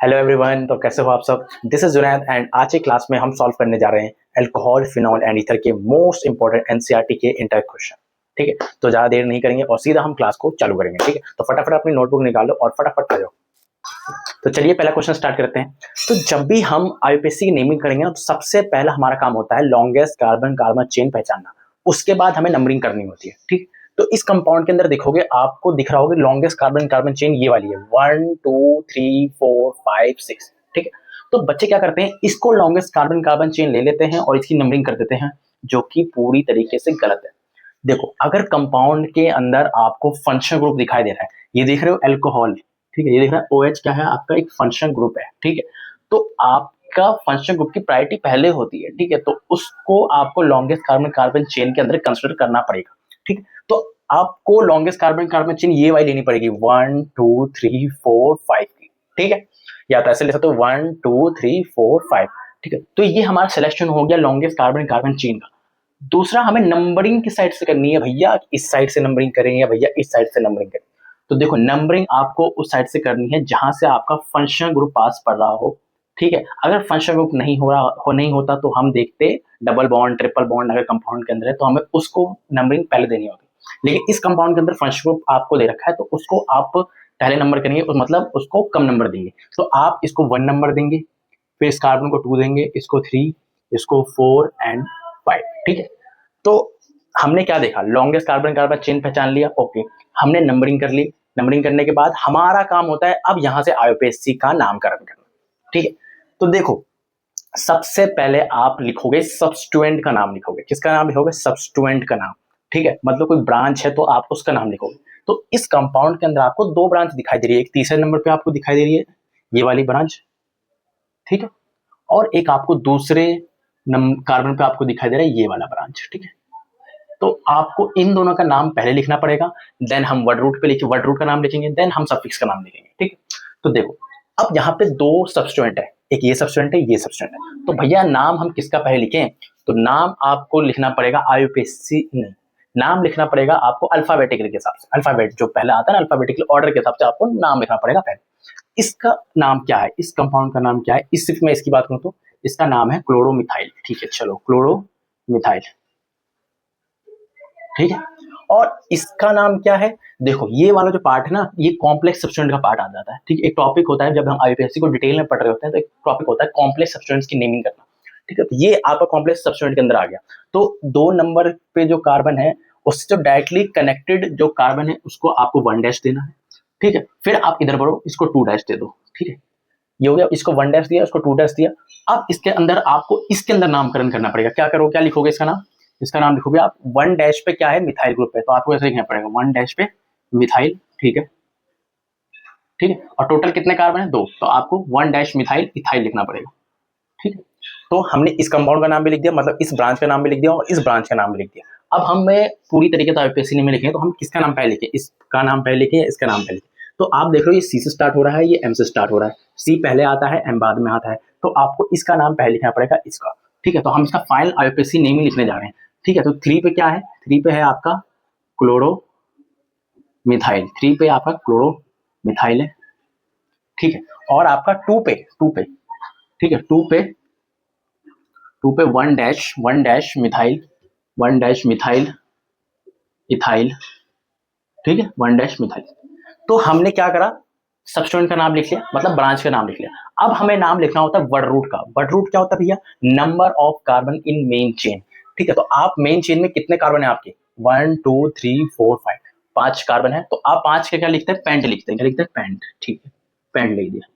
Hello everyone. तो कैसे हो आप सब। दिस इज जुनैद एंड आज की क्लास में हम सॉल्व करने जा रहे हैं अल्कोहल, फिनॉल एंड ईथर के मोस्ट इंपॉर्टेंट एनसीईआरटी के इंटर क्वेश्चन। ठीक है, तो ज़्यादा देर नहीं करेंगे और सीधा हम क्लास को चालू करेंगे। ठीक है, तो फटाफट अपनी नोटबुक निकालो और फटाफट आ जाओ। तो चलिए पहला क्वेश्चन स्टार्ट करते हैं। तो जब भी हम आईयूपीएसी की नेमिंग करेंगे ना, तो सबसे पहला हमारा काम होता है लॉन्गेस्ट कार्बन कार्बन चेन पहचानना। उसके बाद हमें नंबरिंग करनी होती है। ठीक, तो इस कंपाउंड के अंदर देखोगे, आपको दिख रहा होगा लॉन्गेस्ट कार्बन कार्बन चेन ये वाली है 1 2 3 4 5 6। ठीक है, तो बच्चे क्या करते हैं, इसको लॉन्गेस्ट कार्बन कार्बन चेन ले लेते हैं और इसकी नंबरिंग कर देते हैं, जो कि पूरी तरीके से गलत है। देखो, अगर कंपाउंड के अंदर आपको फंक्शनल ग्रुप दिखाई दे रहा है, ये देख रहे हो अल्कोहल, ठीक है, ये देख रहा है OH क्या है, आपका एक फंक्शनल ग्रुप है। ठीक है, तो आपका फंक्शनल ग्रुप की प्रायोरिटी पहले होती है। ठीक है, तो उसको आपको लॉन्गेस्ट कार्बन कार्बन चेन के अंदर कंसिडर करना पड़ेगा। ठीक है, तो आपको लॉन्गेस्ट कार्बन कार्बन चेन ये वाली लेनी पड़ेगी 1 2 3 4 5 की। ठीक है, या तो ऐसे ले सकते हो 1 2 3 4 5। ठीक है, तो ये हमारा सिलेक्शन हो गया लॉन्गेस्ट कार्बन कार्बन चेन का। दूसरा, हमें नंबरिंग किस साइड से करनी है भैया, इस साइड से नंबरिंग करें या भैया इस साइड से नंबरिंग करें। तो देखो, नंबरिंग आपको उस साइड से करनी है जहां से आपका फंक्शनल ग्रुप पास पड़ रहा हो। ठीक है, अगर फंक्शनल ग्रुप नहीं होता तो हम देखते डबल बॉन्ड ट्रिपल बॉन्ड अगर कंपाउंड के अंदर है तो हमें उसको नंबरिंग पहले देनी होगी। लेकिन इस कंपाउंड के अंदर फंक्शनल ग्रुप आपको दे रखा है तो उसको आप पहले नंबर करेंगे, मतलब उसको कम नंबर देंगे। तो आप इसको 1 नंबर देंगे, फिर इस कार्बन को 2 देंगे, इसको 3, इसको 4 एंड 5। ठीक है, तो हमने क्या देखा, लॉन्गेस्ट कार्बन कार्बन चेन पहचान लिया। ओके, हमने नंबरिंग कर ली। नंबरिंग करने के बाद हमारा काम होता है अब यहां से आईयूपीएसी का नामकरण करना। ठीक है, तो देखो, सबसे पहले आप लिखोगे सब्स्टिट्यूएंट का नाम लिखोगे। किसका नाम लिखोगे? सब्स्टिट्यूएंट का नाम। ठीक है, मतलब कोई ब्रांच है तो आप उसका नाम लिखोगे। तो इस कंपाउंड के अंदर आपको 2 ब्रांच दिखाई दे रही है। एक तीसरे नंबर पे आपको दिखाई दे रही है ये वाली ब्रांच, ठीक है, और एक आपको दूसरे कार्बन पे आपको दिखाई दे रहा है ये वाला ब्रांच। ठीक है, तो आपको इन दोनों का नाम पहले लिखना पड़ेगा, देन हम वर्ड रूट पे लिखे, वर्ड रूट का नाम लिखेंगे, देन हम सफिक्स का नाम लिखेंगे। ठीक है, तो देखो, अब यहाँ पे 2 सब्स्टिट्यूएंट है, एक ये सब्स्टिट्यूएंट है, ये सब्स्टिट्यूएंट है। तो भैया नाम हम किसका पहले लिखें? तो नाम आपको लिखना पड़ेगा आईयूपीएसी, नहीं, नाम लिखना पड़ेगा आपको अल्फाबेटिकल के हिसाब से। अल्फाबेट जो पहला आता है ना, अल्फाबेटिकल ऑर्डर के हिसाब से आपको नाम लिखना पड़ेगा पहले। इसका नाम क्या है, इस कंपाउंड का नाम क्या है? इस सिर्फ मैं इसकी बात करूं तो इसका नाम है क्लोरोमिथाइल। ठीक है, चलो क्लोरोमिथाइल। ठीक है, और इसका नाम क्या है? देखो, ये वाला जो पार्ट है ना, ये कॉम्प्लेक्स सब्स्टिट्यूएंट का पार्ट आ जाता है। ठीक है, एक टॉपिक होता है जब हम आईयूपीएसी को डिटेल में पढ़ रहे होते हैं तो एक टॉपिक होता है कॉम्प्लेक्स सब्स्टिट्यूएंट्स की नेमिंग करना। ठीक है, तो ये आपका कॉम्प्लेक्स सब्स्टिट्यूएंट के अंदर आ गया। तो 2 नंबर पे जो कार्बन है उससे जो डायरेक्टली कनेक्टेड जो कार्बन है उसको आपको 1 डैश देना है। ठीक है, फिर आप इधर बढ़ो, इसको 2 डैश दे दो। ठीक है, ये हो गया, इसको 1 डैश दिया, इसको 2 डैश दिया। अब इसके अंदर आपको इसके अंदर नामकरण करना पड़ेगा। क्या करो, क्या लिखोगे इसका नाम? इसका नाम लिखोगे आप 1 डैश पे क्या है, मिथाइल ग्रुप है, तो आपको ऐसे लिखना पड़ेगा 1 डैश पे मिथाइल। ठीक है, ठीक है, और टोटल कितने कार्बन है? 2, तो आपको 1 डैश मिथाइल इथाइल लिखना पड़ेगा। ठीक है, तो हमने इस कंपाउंड का नाम भी लिख दिया, मतलब इस ब्रांच का नाम भी लिख दिया और इस ब्रांच का नाम भी लिख दिया। अब हमें पूरी तरीके से आईयूपीएसी में लिखें तो हम किसका नाम पहले लिखें, इसका नाम पहले लिखें या इसका नाम पहले लिखें? तो आप देख रहे हो ये सी से स्टार्ट हो रहा है, ये एम से स्टार्ट हो रहा है, सी पहले आता है, एम बाद में आता है, तो आपको इसका नाम पहले लिखना पड़ेगा इसका। ठीक है, तो हम इसका फाइनल आईयूपीएसी नेम ही लिखने जा रहे हैं। ठीक है, तो 3 पे क्या है? 3 पे है आपका क्लोरो मिथाइल, 3 पे आपका क्लोरो मिथाइल है। ठीक है, और आपका 2 पे, ठीक है, 2 पे 1 dash methyl, 1 dash methyl ethyl. ठीक है, 1 डैश मिथाइल। तो हमने क्या करा, सब्स्टिट्यूएंट का नाम लिख लिया, मतलब ब्रांच का नाम लिख लिया। अब हमें नाम लिखना होता है वर्ड रूट का। वर्ड रूट क्या होता है भैया? Number of carbon in main chain. ठीक है, तो आप मेन चेन में कितने कार्बन है आपके? 1 2 3 4 5, 5 कार्बन है, तो आप 5 के क्या लिखते हैं? पेंट लिखते हैं। क्या लिखते हैं? पेंट। ठीक है, पेंट लिख दिया।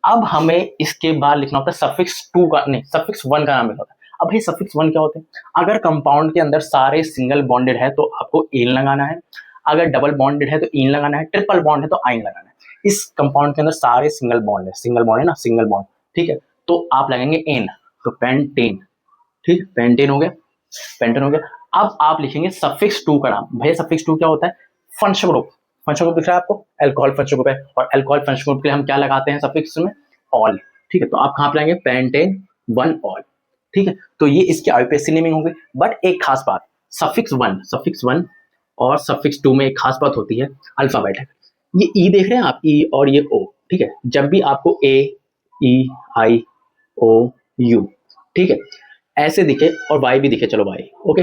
अब हमें इसके बाद लिखना होता है सफिक्स 2 का, नहीं, सफिक्स 1 का नाम लिखना होता है। अब ये सफिक्स 1 क्या होते हैं? अगर कंपाउंड के अंदर सारे सिंगल बॉन्डेड है तो आपको एन लगाना है, अगर डबल बॉन्डेड है तो इन लगाना है, ट्रिपल बॉन्ड है तो आइन लगाना है। इस कंपाउंड के अंदर सारे सिंगल बॉन्ड है ना, सिंगल बॉन्ड। ठीक है, तो आप लगेंगे एन, तो पेंटेन। ठीक, पेंटेन हो गया, पेंटेन हो गया। अब आप लिखेंगे सफिक्स 2 का नाम। भैया सफिक्स 2 क्या होता है? Functional group. फंक्शनल ग्रुप दिख रहा है आपको? अल्कोहल फंक्शनल ग्रुप है, और अल्कोहल फंक्शनल ग्रुप के लिए हम क्या लगाते हैं सफिक्स में? ऑल। ठीक है, तो आप कहाँ पे लाएंगे? Pentane 1 ol. ठीक है, तो ये इसकी आईयूपीएसी नेमिंग होगी। बट एक खास बात, सफिक्स 1 और सफिक्स 2 में एक खास बात होती है, अल्फाबेट है। ये ई देख रहे हैं आप, ई और ये ओ। ठीक है, जब भी आपको ए EIOU, ठीक है, ऐसे दिखे और Y भी दिखे, चलो Y, ओके,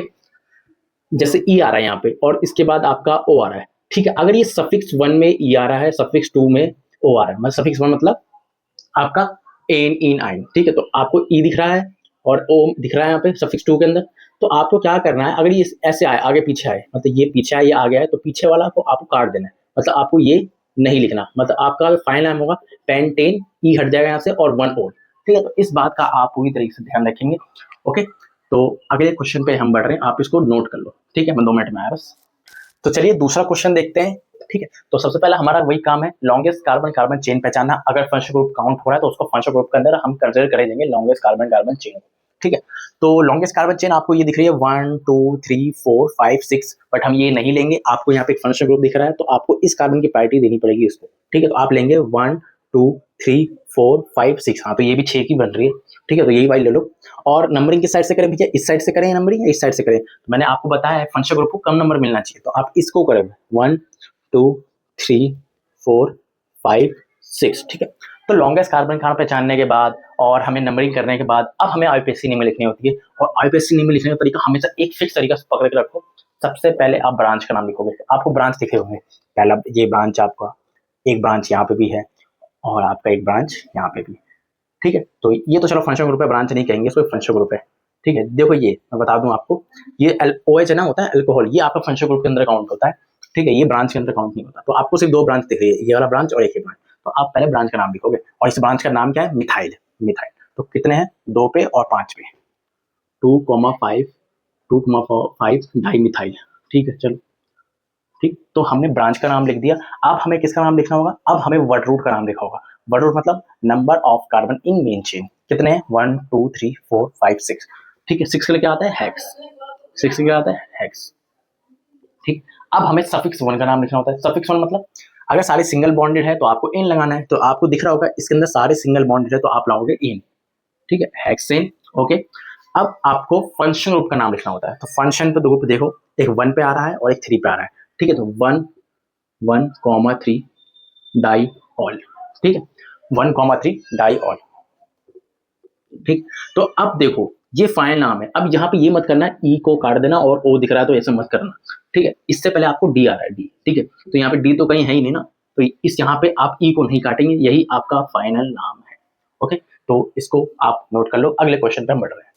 जैसे E आ रहा है यहाँ पे और इसके बाद आपका O आ रहा है, ठीक है। अगर ये सफिक्स 1 में E आ रहा है, सफिक्स 2 में O आ रहा है, मतलब सफिक्स 1 मतलब आपका एन इन आइन, ठीक है, तो आपको ई दिख रहा है और ओ दिख रहा है यहाँ पे सफिक्स 2 के अंदर, तो आपको क्या करना है, अगर ये ऐसे आए, आगे पीछे आए, मतलब ये पीछे आए, ये आ गया है, तो पीछे वाला को आपको काट देना है, मतलब आपको ये नहीं लिखना, मतलब आपका फाइनल नाम होगा पेंटेन, ई हट जाएगा यहाँ से और 1 ओल, ठीक है। तो इस बात का आप पूरी तरीके से ध्यान रखेंगे, ओके। तो अगले क्वेश्चन पे हम बढ़ रहे हैं, आप इसको नोट कर लो, ठीक है, मैं 2 मिनट में आया बस। तो चलिए दूसरा क्वेश्चन देखते हैं, ठीक है। तो सबसे पहला हमारा वही काम है, लॉन्गेस्ट कार्बन कार्बन चेन पहचानना। अगर फंक्शनल ग्रुप काउंट हो रहा है तो उसको फंक्शनल ग्रुप के अंदर हम कंसीडर करेंगे लॉन्गेस्ट कार्बन कार्बन चेन, ठीक है। तो लॉन्गेस्ट कार्बन चेन आपको ये दिख रही है 1 2 3 4 5 6, बट हम ये नहीं लेंगे, आपको यहाँ पे एक फंक्शनल ग्रुप दिख रहा है तो आपको इस कार्बन की प्रायोरिटी देनी पड़ेगी इसको, ठीक है। तो आप लेंगे 1 2 3 4 5 6, हाँ तो ये भी 6 की बन रही है, ठीक है, तो यही वाली ले लो। और नंबरिंग किस साइड से करें भैया, इस साइड से करें नंबरिंग या इस साइड से करें, तो मैंने आपको बताया है फंक्शनल ग्रुप को कम नंबर मिलना चाहिए, तो आप इसको करें 1 2 3 4 5 6, ठीक है। तो लॉन्गेस्ट कार्बन कार्बन पहचानने के बाद और हमें नंबरिंग करने के बाद अब हमें आईपीएससी नेम लिखनी होती है, और आईपीएससी नेम लिखने का तरीका हमेशा एक फिक्स तरीका से पकड़ के रखो। सबसे पहले आप ब्रांच का नाम लिखोगे, आपको ब्रांच दिखे होंगे, पहला ये ब्रांच आपका, एक ब्रांच यहाँ पे भी है और आपका एक ब्रांच यहाँ पे भी, ठीक है। तो ये तो चलो फंक्शनल ग्रुप है, ब्रांच नहीं कहेंगे इसको, फंक्शनल ग्रुप है, ठीक है। देखो ये मैं बता दूं आपको, ये OH है ना, होता है अल्कोहल, ये आपका फंक्शनल ग्रुप के अंदर काउंट होता है, ठीक है, ये ब्रांच के अंदर काउंट नहीं होता। तो आपको सिर्फ 2 ब्रांच दिख रही है, ये वाला ब्रांच और एक ही ब्रांच, तो आप पहले ब्रांच का नाम लिखोगे, और इस ब्रांच का नाम क्या है, मिथाइल, मिथाइल। तो कितने हैं, 2 पे और 5 पे, 2,5 2,5 डाई मिथाइल, ठीक है, चलो ठीक। तो हमने ब्रांच का नाम लिख दिया, अब हमें किसका नाम लिखना होगा, अब हमें वर्ड रूट का नाम लिखा होगा। वर्ड रूट मतलब number of carbon in main chain, कितने हैं 1 2 3 4 5 6, ठीक है। 6 के लिए क्या आता है, हेक्स, 6 के लिए आता है हेक्स, ठीक। अब हमें सफिक्स 1 का नाम लिखना होता है, सफिक्स 1 मतलब अगर सारे सिंगल बॉन्डेड है तो आपको इन लगाना है, तो आपको दिख रहा होगा इसके अंदर सारे सिंगल बॉन्डेड है तो आप लाओगे इन, ठीक है, हेक्सेन, ओके। अब आपको फंक्शन ग्रुप का नाम लिखना होता है, तो फंक्शन पे ग्रुप देखो, एक 1 पे आ रहा है और एक 3 पे आ रहा है, ठीक है। तो 1 1 3 डाई ऑल, ठीक है, 1 3 डाई ऑल, ठीक। तो अब देखो ये फाइनल नाम है, अब यहाँ पे ये मत करना ई को काट देना और ओ दिख रहा है तो ऐसे मत करना, ठीक है। इससे पहले आपको डी आ रहा है, डी, ठीक है, तो यहाँ पे डी तो कहीं है ही नहीं ना, तो इस यहाँ पे आप ई को नहीं काटेंगे, यही आपका फाइनल नाम है, ओके। तो इसको आप नोट कर लो, अगले क्वेश्चन पे हम बढ़ रहे हैं।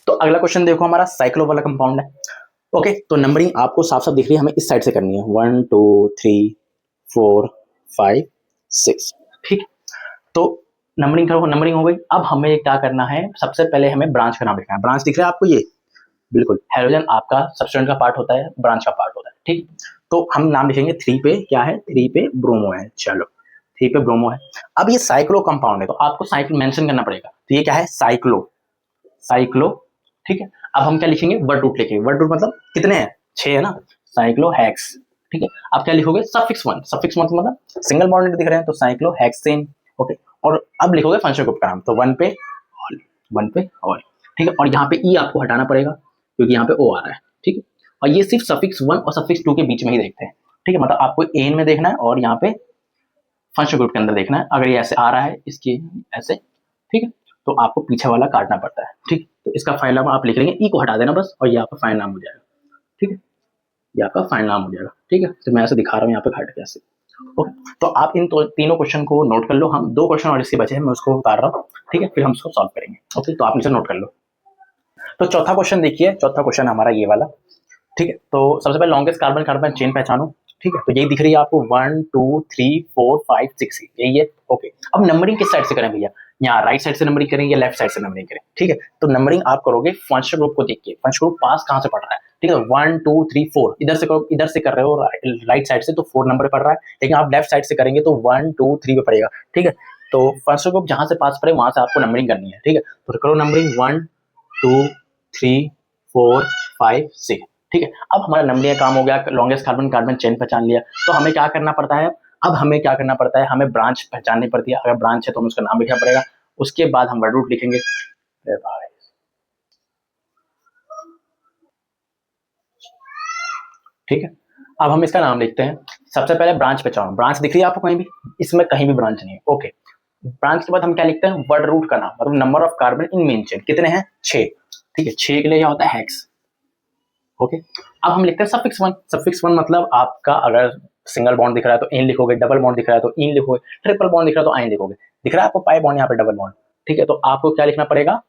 तो अगला क्वेश्चन देखो हमारा साइक्लो वाला कंपाउंड है, ओके। तो नंबरिंग आपको साफ साफ दिख रही है, हमें इस साइड से करनी है 1 2 3 4 5 6, ठीक। तो नंबरिंग करो, नंबरिंग हो गई। अब हमें क्या करना है, सबसे पहले हमें ब्रांच का नाम लिखना है। ब्रांच दिख रहा है आपको, ये बिल्कुल हाइड्रोजन आपका सब्सटेंस का पार्ट होता है, ब्रांच का पार्ट होता है, ठीक। तो हम नाम लिखेंगे 3 पे, क्या है 3 पे ब्रोमो है, चलो 3 पे ब्रोमो है। अब ये साइक्लो कंपाउंड है तो आपको साइक्लो मेंशन करना पड़ेगा, तो ये क्या है साइक्लो, साइक्लो, ठीक है। अब हम क्या लिखेंगे, वर्ड रूट लिखेंगे, वर्ड रूट मतलब कितने हैं 6 है ना, साइक्लो हेक्स, ठीक है। अब क्या लिखोगे, सफिक्स 1, सफिक्स 1 मतलब सिंगल बॉन्डेड दिख रहे हैं तो साइक्लो हेक्सेन, ओके। और अब लिखोगे फंक्शनल ग्रुप का नाम, तो 1 पे ऑल, 1 पे ऑल, ठीक है। और यहाँ पे ई आपको हटाना पड़ेगा क्योंकि यहाँ पे ओ आ रहा है, ठीक है। और ये सिर्फ सफिक्स 1 और सफिक्स 2 के बीच में ही देखते हैं, ठीक है, मतलब आपको एन में देखना है और यहाँ पे फंक्शनल ग्रुप के अंदर देखना है। अगर ये ऐसे आ रहा है इसके ऐसे, ठीक है, तो आपको पीछे वाला काटना पड़ता है, ठीक। तो इसका फाइनल नाम आप लिख लेंगे, ई को हटा देना बस, और ये आपका फाइनल नाम हो जाएगा, ठीक है, ये आपका फाइनल नाम हो जाएगा, ठीक है। तो मैं ऐसे दिखा रहा हूँ यहाँ पे घट के ऐसे, ओके। तो आप इन तीनों क्वेश्चन को नोट कर लो, हम 2 क्वेश्चन और इसके बचे हैं, मैं उसको उतार रहा हूँ, ठीक है, फिर हम उसको सॉल्व करेंगे, ओके। तो आप नीचे नोट कर लो। तो चौथा क्वेश्चन देखिए, चौथा क्वेश्चन हमारा ये वाला, ठीक है। तो सबसे पहले लॉन्गेस्ट कार्बन कार्बन चेन पहचानो, ठीक है। तो यही दिख रही है आपको 1 2 3 4 5 6, यही है, ओके। अब नंबरिंग किस साइड से करें भैया, यहाँ राइट साइड से नंबरिंग करें या लेफ्ट साइड से नंबरिंग करें, ठीक है। तो नंबरिंग आप करोगे फंक्शनल ग्रुप को देख के, फंक्शनल ग्रुप पास कहाँ से पड़ रहा है, ठीक है। 1 2 3 4 इधर से करो, इधर से कर रहे हो राइट साइड से तो 4 नंबर पड़ रहा है, लेकिन आप लेफ्ट साइड से करेंगे तो 1 2 3 पे पड़ेगा, ठीक है। तो फंक्शनल ग्रुप जहां से पास पड़े वहां से आपको नंबरिंग करनी है, ठीक है। तो करो नंबरिंग 1 2 3 4 5 6, ठीक है। अब हमारा नंबरिंग काम हो गया, लॉन्गेस्ट कार्बन कार्बन चेन पहचान लिया, तो हमें क्या करना पड़ता है, अब हमें क्या करना पड़ता है, हमें ब्रांच पहचाननी पड़ती है। अगर ब्रांच है तो हमें उसका नाम लिखना पड़ेगा, उसके बाद हम वर्ड रूट लिखेंगे, ठीक है। अब हम इसका नाम लिखते हैं, सबसे पहले ब्रांच पहचानो, ब्रांच दिख रही है आपको कहीं भी, इसमें कहीं भी ब्रांच नहीं है, ओके। ब्रांच के बाद हम क्या लिखते हैं, वर्ड रूट का नाम, मतलब number of carbon in main chain कितने हैं, 6, ठीक है, 6 के लिए क्या होता है, हेक्स। ओके, अब हम लिखते हैं सफिक्स 1। सफिक्स 1 मतलब आपका अगर सिंगल बॉन्ड दिख रहा है तो इन लिखोगे, डबल बॉन्ड दिख रहा है तो इन लिखोगे, ट्रिपल बॉन्ड दिख रहा है तो आइन लिखोगे। दिख रहा है आपको पाई बॉन्ड, यहाँ पे डबल बॉन्ड, ठीक है, तो आपको क्या लिखना पड़ेगा,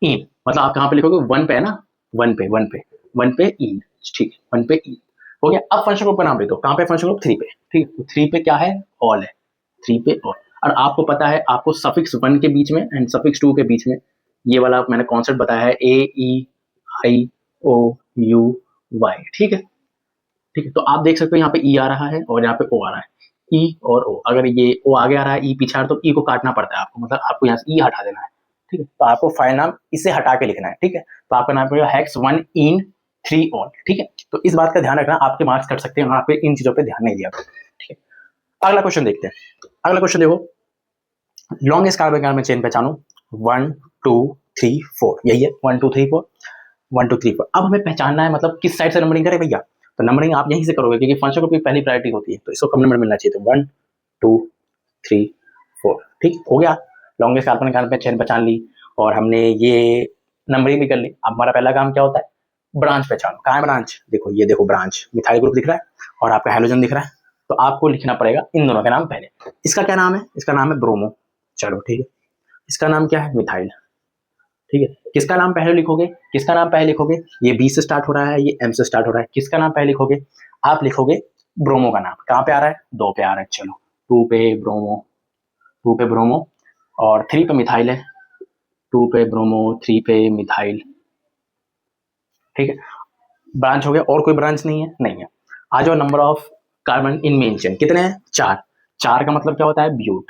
इन, मतलब आप कहाँ पे लिखोगे, 1 पे है ना, 1 पे, 1 पे, 1 पे इन, ठीक है, 1 पे इन हो गया। अब फंक्शन ग्रुप का नाम लिख दो, कहाँ पे फंक्शन ग्रुप, 3 पे, ठीक है, तो 3 पे क्या है, ऑल है, 3 पे ऑल। और आपको पता है, आपको सफिक्स 1 के बीच में एंड सफिक्स 2 के बीच में ये वाला मैंने कॉन्सेप्ट बताया है, ए ई आई ओ यू वाई, ठीक है, ठीक है, तो आप देख सकते हो यहाँ पे ई आ रहा है और यहाँ पे ओ आ रहा है, ई और ओ, अगर ये ओ आगे आ रहा है, ई पीछे आ रहा है, तो ई को काटना पड़ता है आपको, मतलब आपको यहाँ से ई हटा देना है, ठीक है, तो आपको फाइल नाम इसे हटा के लिखना है, ठीक है, तो आपका नाम पड़ेगा हेक्स 1 इन 3 ऑल, ठीक है, तो इस बात का ध्यान रखना, आपके मार्क्स कट सकते हैं वहां पे इन चीजों पे ध्यान नहीं दिया, ठीक है। अगला क्वेश्चन देखते हैं, अगला क्वेश्चन देखो, लॉन्गेस्ट कार्बन चेन पहचानो, 1 2 3 4, यही है 1 2 3 4, 1 2 3 4। अब हमें पहचानना है मतलब किस साइड से नंबरिंग करें भैया, तो नंबरिंग आप यहीं से करोगे क्योंकि फंक्शन ग्रुप की पहली प्रायोरिटी होती है, तो इसको कम नंबर मिलना चाहिए, तो 1 2 3 4, ठीक हो गया। लॉन्गेस्ट कार्बन चेन पहचान ली और हमने ये नंबरिंग भी कर ली। अब हमारा पहला काम क्या होता है, ब्रांच पहचानो, कहाँ है ब्रांच, देखो ये देखो ब्रांच, मिथाइल ग्रुप दिख रहा है और आपका हेलोजन दिख रहा है, तो आपको लिखना पड़ेगा इन दोनों के नाम पहले। इसका क्या नाम है, इसका नाम है ब्रोमो, चलो ठीक है, इसका नाम क्या है, मिथाइल, ठीक है, किसका नाम पहले लिखोगे, किसका नाम पहले लिखोगे, ये बी से स्टार्ट हो रहा है, ये एम से स्टार्ट हो रहा है, किसका नाम पहले लिखोगे, आप लिखोगे ब्रोमो का नाम, कहाँ पे आ रहा है, 2 पे आ रहा है, चलो 2 पे ब्रोमो, 2 पे ब्रोमो, और 3 पे मिथाइल है, 2 पे ब्रोमो 3 पे मिथाइल, ठीक है, ब्रांच हो गया। और कोई ब्रांच नहीं है, नहीं है। आ जाओ number of carbon in main chain कितने हैं, 4, 4 का मतलब क्या होता है, ब्यूट,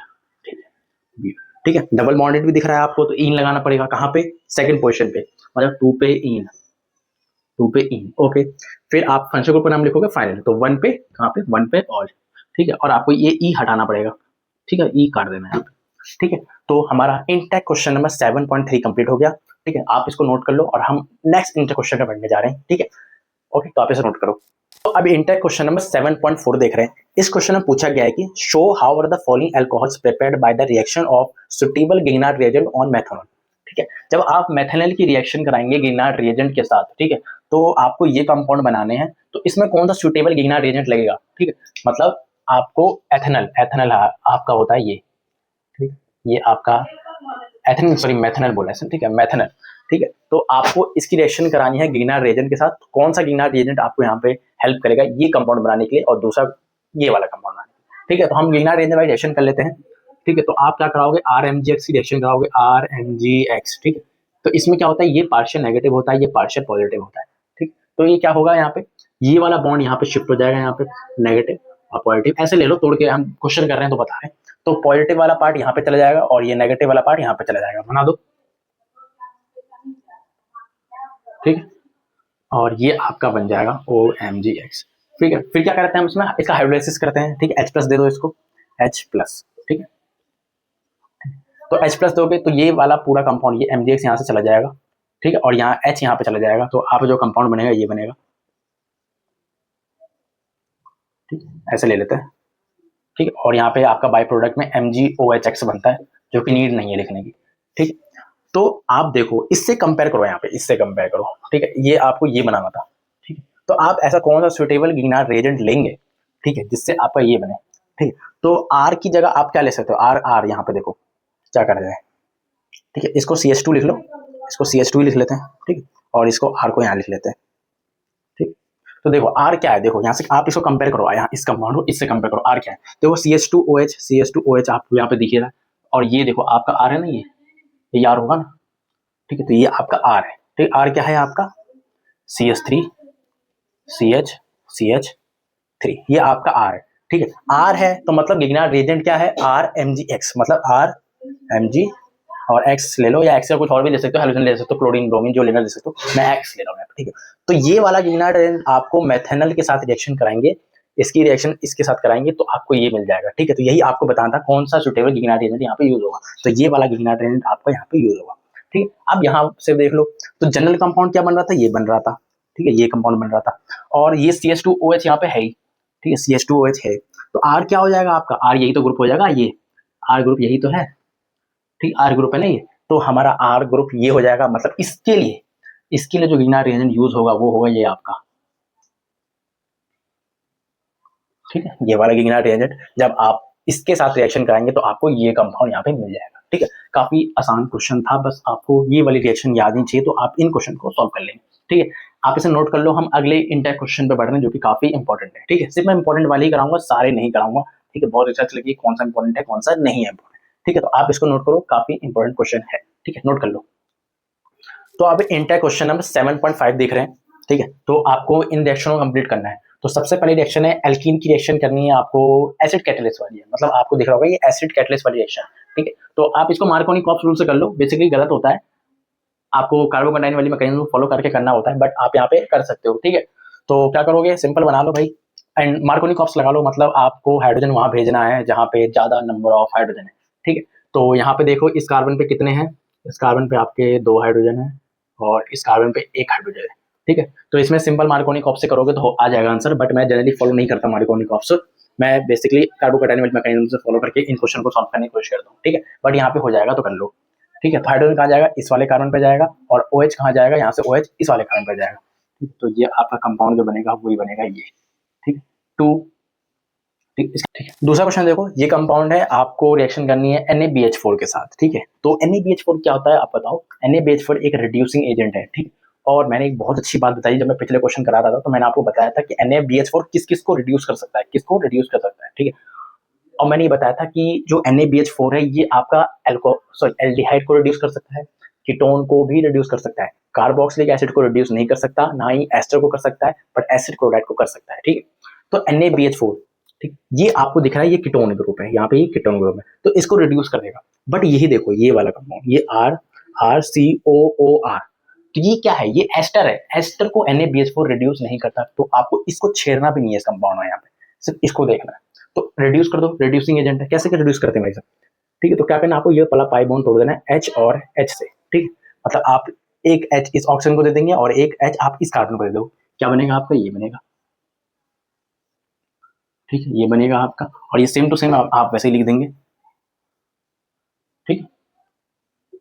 ठीक है, ब्यूट, ठीक है, डबल बॉन्डेड भी दिख रहा है आपको, तो इन लगाना पड़ेगा, कहाँ पे, सेकंड पोजीशन पे, मतलब 2 पे इन, 2 पे इन, ओके, फिर आप फंक्शन ग्रुप का नाम लिखोगे फाइनल, तो 1 पे, कहाँ पे, 1 पे ऑल, ठीक है, और आपको ये ई हटाना पड़ेगा, ठीक है, ई काट देना है, ठीक है, तो हमारा इंटेक क्वेश्चन नंबर 7.3 कंप्लीट हो गया, ठीक है, आप इसको नोट कर लो और हम नेक्स्ट इंटेक क्वेश्चन पे बढ़ने जा रहे हैं, ठीक है, ओके, तो आप इसे नोट करो। तो अब इंटेक क्वेश्चन नंबर 7.4 देख रहे हैं। इस क्वेश्चन में पूछा गया है कि show how are the following alcohols prepared by the reaction of suitable Grignard reagent on methanol, ठीक है, जब आप मेथनॉल की रिएक्शन कराएंगे गिग्नार्ड रिएजेंट के साथ, ठीक है, तो आपको ये कंपाउंड बनाने हैं, तो इसमें कौन सा सुटेबल गिग्नार्ड रिएजेंट लगेगा, ठीक है, मतलब आपको एथेनॉल, एथेनॉल आपका होता है ये, ठीक, ये आपका एथेनॉल, सॉरी मेथनॉल बोला है, ठीक है, मेथनॉल, ठीक है, तो आपको इसकी रिएक्शन करानी है गिग्नार्ड रिएजेंट के साथ, कौन सा गिग्नार्ड रिएजेंट आपको यहाँ पे हेल्प करेगा ये कंपाउंड बनाने के लिए, और दूसरा ये वाला कंपाउंड बनाने के लिए, ठीक है, तो हम गिग्नार्ड रिएजेंट वाइज रिएक्शन कर लेते हैं, ठीक है, तो आप क्या कराओगे, RMgx की रिएक्शन कराओगे, RMgx, ठीक है, तो इसमें क्या होता है, ये पार्शियल नेगेटिव होता है, ये पार्शियल पॉजिटिव होता है, ठीक, तो ये क्या होगा, यहाँ पे ये वाला बॉन्ड यहाँ पे शिफ्ट हो जाएगा, यहाँ पे नेगेटिव और पॉजिटिव, ऐसे ले लो, तोड़ के हम क्वेश्चन कर रहे हैं तो बता रहे हैं, तो पॉजिटिव वाला पार्ट यहाँ पे चला जाएगा और ये नेगेटिव वाला पार्ट यहाँ पे चला जाएगा, बना दो, ठीक है, और ये आपका बन जाएगा OMgx, ठीक है, फिर क्या करते हैं हम इसमें, इसका हाइड्रोलाइसिस करते हैं, ठीक है, H+ दे दो इसको, H+, ठीक है, तो H+ दोगे तो ये वाला पूरा कंपाउंड, ये MgX यहाँ से चला जाएगा, ठीक है, और यहाँ H यहाँ पे चला जाएगा, तो आप जो कंपाउंड बनेगा ये बनेगा, ठीक, ऐसे ले लेते हैं, ठीक है, और यहाँ पे आपका बाई प्रोडक्ट में MgOHX बनता है, जो कि नीड नहीं है लिखने की, ठीक, तो आप देखो इससे कंपेयर करो, यहाँ पे इससे कंपेयर करो, ठीक है, ये आपको ये बनाना था, ठीक है, तो आप ऐसा कौन सा सुटेबल गिग्नार्ड रिएजेंट लेंगे, ठीक है, जिससे आपका ये बने, ठीक है, तो R की जगह आप क्या ले सकते हो, R यहाँ पे देखो क्या कर रहे हैं, ठीक है, इसको CH2 लिख लो, इसको CH2 लिख लेते हैं, ठीक है, और इसको R को यहाँ लिख लेते हैं, ठीक, तो देखो R क्या है, देखो यहाँ से आप इसको कंपेयर करो, यहाँ इस कंपाउंड को इससे कंपेयर करो, R क्या है, देखो CH2OH आपको यहाँ पे दिख रहा है, और ये देखो आपका R है ना, ये R होगा ना, ठीक है, तो ये आपका R है, ठीक, R क्या है आपका CH3 CH3, ये आपका R है, ठीक है, R है तो मतलब गिग्नार्ड रिएजेंट क्या है, RMgX, मतलब RMg और X ले लो, या X का कुछ और भी ले सकते हो, हेलोजन ले सकते हो, क्लोरीन ब्रोमीन जो लेना ले सकते हो, मैं X ले रहा हूँ, ठीक है, तो ये वाला गिग्नार्ड रिएजेंट आपको मेथनॉल के साथ रिएक्शन कराएंगे, इसकी रिएक्शन इसके साथ कराएंगे तो आपको ये मिल जाएगा, ठीक है, तो यही आपको बताना था कौन सा सुटेबल गिग्नार्ड रिएजेंट यहाँ पे यूज होगा, तो ये वाला गिग्नार्ड रिएजेंट आपका यहाँ पे यूज होगा, ठीक है। अब यहाँ से देख लो, तो जनरल कंपाउंड क्या बन रहा था, ये बन रहा था, ठीक है, ये कंपाउंड बन रहा था, और ये CH2OH यहाँ पे है ही, ठीक है, CH2OH है, तो R क्या हो जाएगा आपका, R यही तो ग्रुप हो जाएगा, ये आर ग्रुप यही तो है, ठीक, आर ग्रुप है ना ये, तो हमारा आर ग्रुप ये हो जाएगा, मतलब इसके लिए जो गिगनार रिएजेंट यूज होगा वो होगा ये आपका, ठीक है, ये वाला गिगनार रिएजेंट। जब आप इसके साथ रिएक्शन कराएंगे तो आपको ये कंपाउंड यहाँ पे मिल जाएगा, ठीक है। काफी आसान क्वेश्चन था, बस आपको ये वाली रिएक्शन याद नहीं चाहिए, तो आप इन क्वेश्चन को सॉल्व कर लेंगे, ठीक है। आप इसे नोट कर लो, हम अगले इंटेक क्वेश्चन पे बढ़ रहे हैं जो कि काफी इंपॉर्टेंट है, ठीक है। सिर्फ मैं इंपॉर्टेंट वाले ही कराऊंगा, सारे नहीं कराऊंगा, ठीक है। बहुत रिसर्च लगी कौन सा इंपॉर्टेंट है कौन सा नहीं है इंपॉर्टेंट, ठीक है। तो आप इसको नोट करो, काफी इंपॉर्टेंट क्वेश्चन है, ठीक है, नोट कर लो। तो आप इंटेक क्वेश्चन नंबर 7.5 देख रहे हैं, ठीक है। तो आपको इन रिएक्शनों को कंप्लीट करना है। तो सबसे पहले रिएक्शन है एल्कीन की रिएक्शन करनी है आपको, एसिड कैटलिस्ट वाली है, मतलब आपको दिख रहा होगा ये एसिड कैटलिस्ट वाली रिएक्शन, ठीक है। तो आप इसको मार्कोनी-कॉप्स रूल से कर लो, बेसिकली गलत होता है, आपको कार्बोकेटाइन वाली मैकेनिज्म फॉलो करके करना होता है, बट आप यहाँ पे कर सकते हो, ठीक है। तो क्या करोगे, सिंपल बना लो भाई, एंड मार्कोनी-कॉप्स लगा लो, मतलब आपको हाइड्रोजन वहां भेजना है जहां पे ज्यादा नंबर ऑफ हाइड्रोजन है, ठीक है। तो यहाँ पे देखो इस कार्बन पे कितने हैं, इस कार्बन पे आपके 2 हाइड्रोजन है और इस कार्बन पे 1 हाइड्रोजन है, ठीक है। तो इसमें सिंपल मार्कोनी-कॉप्स से करोगे तो आ जाएगा आंसर, बट मैं जनरली फॉलो नहीं करता मार्कोनी-कॉप्स, मैं बेसिकली कार्बोकेटाइन वाली मैकेनिज्म से फॉलो करके इन क्वेश्चन को सॉल्व करने की कोशिश करता हूँ, ठीक है। बट यहाँ पे हो जाएगा तो कर लो, ठीक है। तो हाइड्रोजन कहाँ जाएगा, इस वाले कार्बन पे जाएगा, और OH कहाँ जाएगा, यहाँ से OH इस वाले कार्बन पे जाएगा, ठीक। तो ये आपका कंपाउंड जो बनेगा वही बनेगा ये, ठीक। टू, ठीक है। दूसरा क्वेश्चन देखो, ये कंपाउंड है, आपको रिएक्शन करनी है NaBH4 के साथ, ठीक है। तो NaBH4 क्या होता है आप बताओ। NaBH4 एक रिड्यूसिंग एजेंट है, ठीक। और मैंने एक बहुत अच्छी बात बताई, जब मैं पिछले क्वेश्चन करा रहा था तो मैंने आपको बताया था कि NaBH4 किस किस को रिड्यूस कर सकता है, किसको रिड्यूस कर सकता है, ठीक है। और मैंने ये बताया था कि जो NaBH4 है ये आपका एल्डिहाइड को रिड्यूस कर सकता है, कीटोन को भी रिड्यूस कर सकता है, कार्बोक्सिलिक एसिड को रिड्यूस नहीं कर सकता, ना ही एस्टर को कर सकता है, बट एसिड क्लोराइड को कर सकता है, ठीक है। तो NaBH4, ठीक, ये आपको दिख रहा है ये कीटोन ग्रुप है, यहाँ पे ये कीटोन ग्रुप है, तो इसको रिड्यूस कर देगा। बट यही देखो ये वाला कंपाउंड, ये RCOOR, तो ये क्या है, ये एस्टर है, एस्टर को NaBH4 रिड्यूस नहीं करता, तो आपको इसको छेड़ना भी नहीं है इस कंपाउंड में, यहाँ पे सिर्फ इसको देखना है। तो रिड्यूस कर दो, रिड्यूसिंग एजेंट है, कैसे रिड्यूस करते हैं भाई साहब, ठीक है। तो क्या करना है आपको, ये वाला पाई बॉन्ड तोड़ देना है H और H से, ठीक है। मतलब आप एक H इस ऑक्सीजन को दे देंगे और एक H आप इस कार्बन को दे दो, क्या बनेगा आपका, ये बनेगा, ठीक है, ये बनेगा आपका। और ये सेम टू सेम आप वैसे ही लिख देंगे, ठीक है,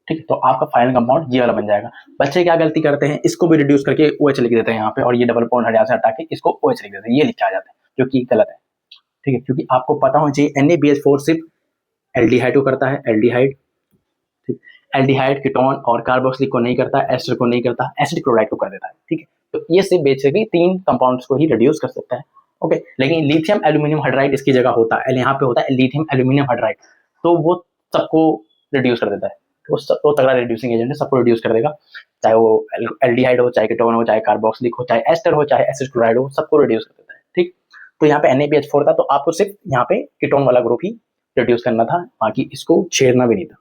ठीक है। तो आपका फाइनल कंपाउंड ये वाला बन जाएगा। बच्चे क्या गलती करते हैं, इसको भी रिड्यूस करके OH लिख देते हैं यहाँ पे, और ये डबल बॉन्ड यहाँ से हटा के इसको OH लिख देते हैं, ये लिखा जाता है, जो कि गलत है, ठीक है। क्योंकि आपको पता होना चाहिए NaBH4 सिर्फ एल्डिहाइड को करता है, एल्डिहाइड, ठीक, एल्डिहाइड कीटोन और कार्बोक्सिलिक को नहीं करता, एस्टर को नहीं करता, एसिड क्लोराइड को कर देता है, ठीक है। तो ये सिर्फ बेसिकली 3 कंपाउंड्स को ही रिड्यूस कर सकता है, ओके। लेकिन लिथियम एल्यूमिनियम हाइड्राइड इसकी जगह होता है, यहाँ पे होता है लिथियम एल्यूमिनियम हाइड्राइड, तो वो सबको रिड्यूस कर देता है, वो तगड़ा रिड्यूसिंग एजेंट है, सबको रिड्यूस कर देगा, चाहे वो एल्डिहाइड हो, चाहे कीटोन हो, चाहे कार्बोक्सिलिक हो, चाहे एस्टर हो, चाहे एसिड क्लोराइड हो, सबको रिड्यूस कर देता है, ठीक। तो यहाँ पे NaBH4 था, तो आपको सिर्फ यहाँ पे कीटोन वाला ग्रुप ही रिड्यूस करना था, बाकी इसको छेड़ना भी नहीं था।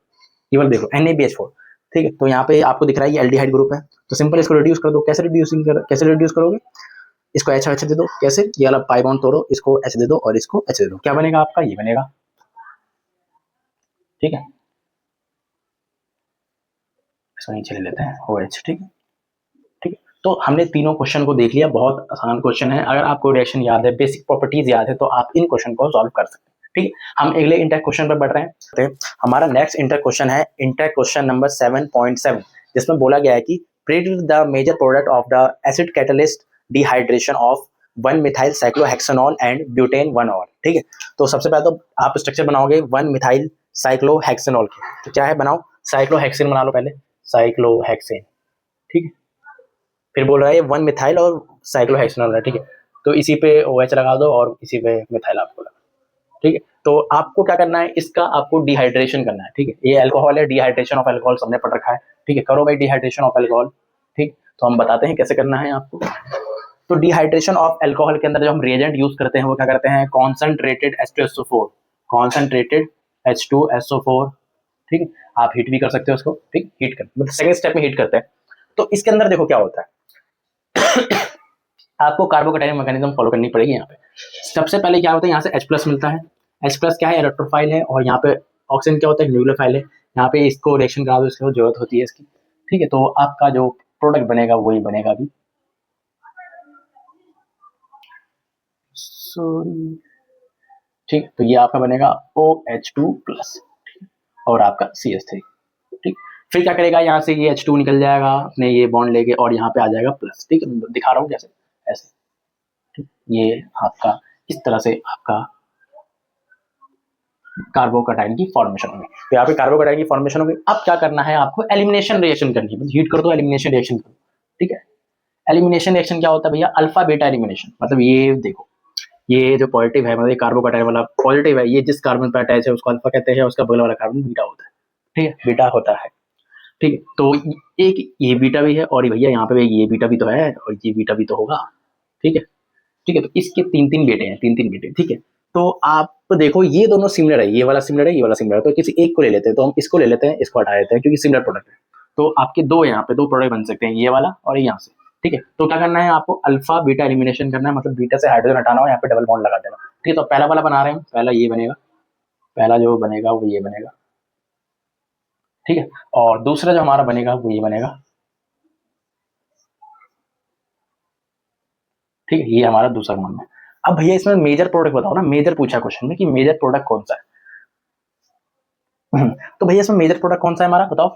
केवल देखो NaBH4, ठीक है। तो यहाँ पे आपको दिख रहा है ये एल्डिहाइड ग्रुप है, तो सिंपल इसको रिड्यूस कर दो, कैसे रिड्यूस करोगे, इसको H दे दो, कैसे, ये वाला पाई बॉन्ड तोड़ो, इसको H दे दो और इसको H दे दो, क्या बनेगा आपका, ये बनेगा, ठीक है। इसको नीचे ले लेते हैं OH, ठीक है, ठीक है। तो हमने तीनों क्वेश्चन को देख लिया, बहुत आसान क्वेश्चन है, अगर आपको रिएक्शन याद है, बेसिक प्रॉपर्टीज याद है, तो आप इन क्वेश्चन को सॉल्व कर सकते हैं, ठीक है। हम अगले इंटर क्वेश्चन पर बढ़ रहे हैं। हमारा नेक्स्ट इंटर क्वेश्चन है इंटर क्वेश्चन नंबर 7.7, जिसमें बोला गया है कि predict the major product of the acid catalyst dehydration of 1 methyl cyclohexanol and butane 1 ol, ठीक है। तो सबसे पहले तो आप स्ट्रक्चर बनाओगे 1 मिथाइल साइक्लोहेक्सेनॉल के, तो क्या है बनाओ, साइक्लोहेक्सेन बना लो पहले, साइक्लोहेक्सेन, ठीक है। फिर बोल रहा है 1 मिथाइल और साइक्लोहेक्सेनॉल है, ठीक है। तो इसी पे OH लगा दो और इसी पे मिथाइल आपको लगा, ठीक है। तो आपको क्या करना है, इसका आपको डिहाइड्रेशन करना है, ठीक है। ये अल्कोहल है, डिहाइड्रेशन ऑफ अल्कोहल सबने पढ़ रखा है, ठीक है। करो भाई डिहाइड्रेशन ऑफ अल्कोहल, ठीक। तो हम बताते हैं कैसे करना है आपको। तो डिहाइड्रेशन ऑफ अल्कोहल के अंदर जो हम रिएजेंट यूज करते हैं वो क्या करते हैं, कॉन्सेंट्रेटेड H2SO4, कॉन्सेंट्रेटेड H2SO4, ठीक है। आप हीट भी कर सकते हो उसको, ठीक, हीट कर, मतलब सेकंड स्टेप में हीट करते हैं। तो इसके अंदर देखो क्या होता है, आपको कार्बोकेटाइन मैकेनिज्म फॉलो करनी पड़ेगी यहाँ पे। सबसे पहले क्या होता है, यहाँ से H+ मिलता है, H+ क्या है, इलेक्ट्रोफाइल है, और यहाँ पे ऑक्सीजन क्या होता है, न्यूक्लियोफाइल है। यहाँ पे इसको रिएक्शन करा दो, इसको जरूरत होती है इसकी, ठीक है। तो आपका जो प्रोडक्ट बनेगा वही बनेगा अभी, सॉरी, ठीक। तो ये आपका बनेगा OH2+, और आपका CH3, ठीक। फिर क्या करेगा, यहाँ से ये H2 निकल जाएगा अपने ये बॉन्ड लेके और यहाँ पे आ जाएगा प्लस, ठीक है, दिखा रहा हूँ जैसे ऐसे, ठीक। ये आपका इस तरह से आपका कार्बोकैटायन की फॉर्मेशन होगी। तो यहाँ पे कार्बोकैटायन की फॉर्मेशन होगी। अब क्या करना है आपको, एलिमिनेशन रिएक्शन करनी है, हीट कर दो, एलिमिनेशन रिएक्शन करो, ठीक है। एलिमिनेशन रिएक्शन क्या होता है भैया, अल्फा बीटा एलिमिनेशन। मतलब ये देखो, ये जो पॉजिटिव है, मतलब कार्बोकैटायन वाला पॉजिटिव है, ये जिस कार्बन पर अटैच है उसको अल्फा कहते हैं, उसका बगल वाला कार्बन बीटा होता है, ठीक है, बीटा होता है, ठीक है। तो एक ये बीटा भी है और भैया यहाँ पे ये बीटा भी तो है और ये बीटा भी तो होगा, ठीक है, ठीक है। तो इसके तीन तीन बेटे हैं, तीन तीन बेटे, ठीक है। तो आप देखो ये दोनों सिमिलर है, ये वाला सिमिलर है, ये वाला सिमिलर है, तो किसी एक को ले लेते हैं, तो हम इसको ले लेते हैं, इसको हटा देते हैं क्योंकि सिमिलर प्रोडक्ट है। तो आपके दो यहाँ पे दो प्रोडक्ट बन सकते हैं, ये वाला और यहाँ से, ठीक है। तो क्या करना है आपको, अल्फा बीटा एलिमिनेशन करना है, मतलब बीटा से हाइड्रोजन हटाना हो, यहाँ पे डबल बॉन्ड लगा देना, ठीक है। तो पहला वाला बना रहे हैं, पहला ये बनेगा, पहला जो बनेगा वो ये बनेगा, ठीक है। और दूसरा जो हमारा बनेगा वो ये बनेगा, ठीक है, ये हमारा दूसरा बॉन्ड है। अब भैया इसमें मेजर प्रोडक्ट बताओ ना, मेजर पूछा क्वेश्चन में कि मेजर प्रोडक्ट कौन सा है। तो भैया इसमें मेजर प्रोडक्ट कौन सा है हमारा, बताओ,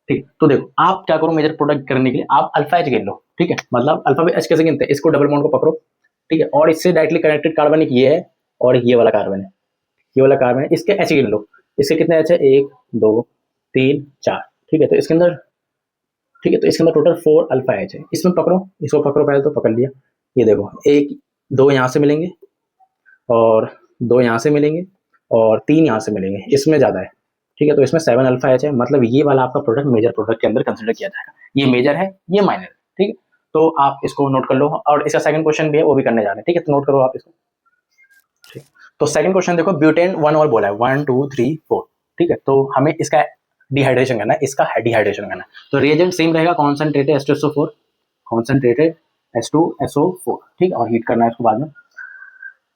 ठीक। तो देखो आप क्या करो, मेजर प्रोडक्ट करने के लिए आप अल्फा एच गिन लो, ठीक है। मतलब अल्फा एच कैसे गिनते हैं, इसको डबल बॉन्ड को पकड़ो, ठीक है, और इससे डायरेक्टली कनेक्टेड कार्बन एक ये है और ये वाला कार्बन है, ये वाला कार्बन है, इसके एच गिन लो। इसके कितने एच है, 1 2 3 4, ठीक है। तो इसके अंदर, ठीक है, तो इसके अंदर टोटल 4 अल्फा एच है। इसमें पकड़ो, इसको पकड़ो, पहले तो पकड़ लिया, ये देखो एक दो यहाँ से मिलेंगे और दो यहाँ से मिलेंगे और तीन यहाँ से मिलेंगे, इसमें ज़्यादा है, ठीक है। तो इसमें 7 अल्फा एच है, मतलब ये वाला आपका प्रोडक्ट मेजर प्रोडक्ट के अंदर कंसिडर किया जाएगा। ये मेजर है, ये माइनर है, ठीक है। तो आप इसको नोट कर लो और इसका सेकंड क्वेश्चन भी है, वो भी करने जा रहे हैं, ठीक है। तो नोट करो आप इसको, ठीक। तो सेकंड क्वेश्चन देखो, ब्यूटेन 1 और बोला है, 1 2 3 4, ठीक है। तो हमें इसका डिहाइड्रेशन करना है, इसका डिहाइड्रेशन करना है। तो रिएजेंट सेम रहेगा, कॉन्सेंट्रेटेड H2SO4, कॉन्सेंट्रेटेड H2SO4, ठीक है, और हीट करना है इसको बाद में।